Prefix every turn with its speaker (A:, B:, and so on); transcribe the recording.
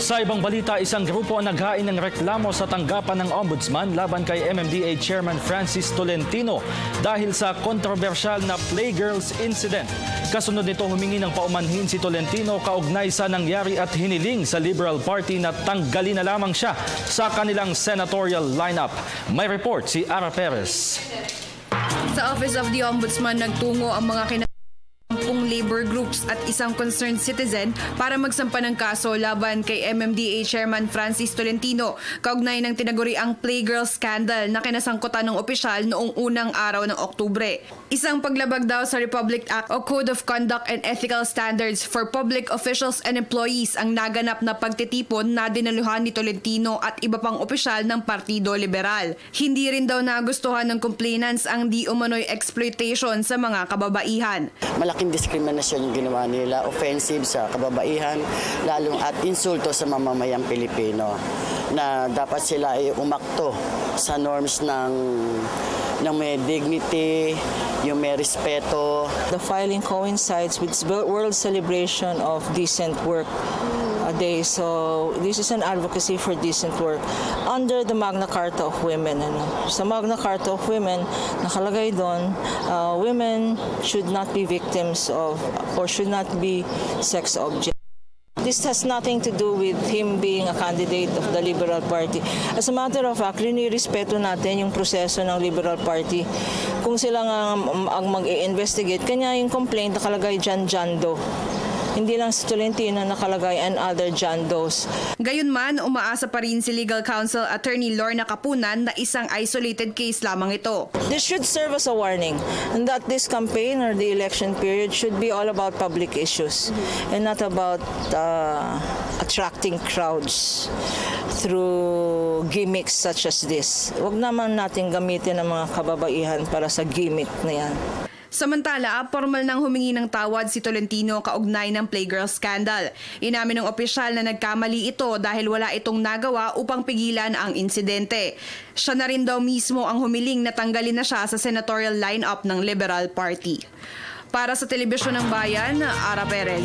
A: Sa ibang balita, isang grupo ang naghain ng reklamo sa tanggapan ng Ombudsman laban kay MMDA Chairman Francis Tolentino dahil sa kontrobersyal na Playgirls incident. Kasunod nito, humingi ng paumanhin si Tolentino kaugnay sa nangyari at hiniling sa Liberal Party na tanggalin na lamang siya sa kanilang senatorial lineup. May report si Ara Perez.
B: Sa Office of the Ombudsman, nagtungo ang mga labor groups at isang concerned citizen para magsampa ng kaso laban kay MMDA Chairman Francis Tolentino kaugnay ng tinaguriang Playgirl scandal na kinasangkutan ng opisyal noong unang araw ng Oktubre. Isang paglabag daw sa Republic Act o Code of Conduct and Ethical Standards for Public Officials and Employees ang naganap na pagtitipon na dinaluhan ni Tolentino at iba pang opisyal ng Partido Liberal. Hindi rin daw nagustuhan ng complainants ang di umano'y exploitation sa mga kababaihan.
C: Malaking diskriminasyon yung ginawa nila, offensive sa kababaihan, lalong at insulto sa mamamayang Pilipino na dapat sila ay umakto sa norms ng may dignity, yung may respeto.
D: The filing coincides with World Celebration of Decent Work Day. So this is an advocacy for decent work under the Magna Carta of Women. Sa Magna Carta of Women, nakalagay doon, women should not be victims of or should not be sex objects. This has nothing to do with him being a candidate of the Liberal Party. As a matter of fact, respeto natin yung proseso ng Liberal Party. Kung sila ang mag-i-investigate, kanya yung complaint nakalagay dyan, John Doe. Hindi lang si Tolentino nakalagay and other John Does.
B: Gayunman, umaasa pa rin si Legal Counsel Attorney Lorna Capunan na isang isolated case lamang ito.
D: This should serve as a warning and that this campaign or the election period should be all about public issues and not about attracting crowds through gimmicks such as this. Huwag naman natin gamitin ang mga kababaihan para sa gimmick na yan.
B: Samantala, formal nang humingi ng tawad si Tolentino kaugnay ng Playgirl scandal. Inamin ng opisyal na nagkamali ito dahil wala itong nagawa upang pigilan ang insidente. Siya na rin daw mismo ang humiling na tanggalin na siya sa senatorial lineup ng Liberal Party. Para sa Telebisyon ng Bayan, Ara Perez.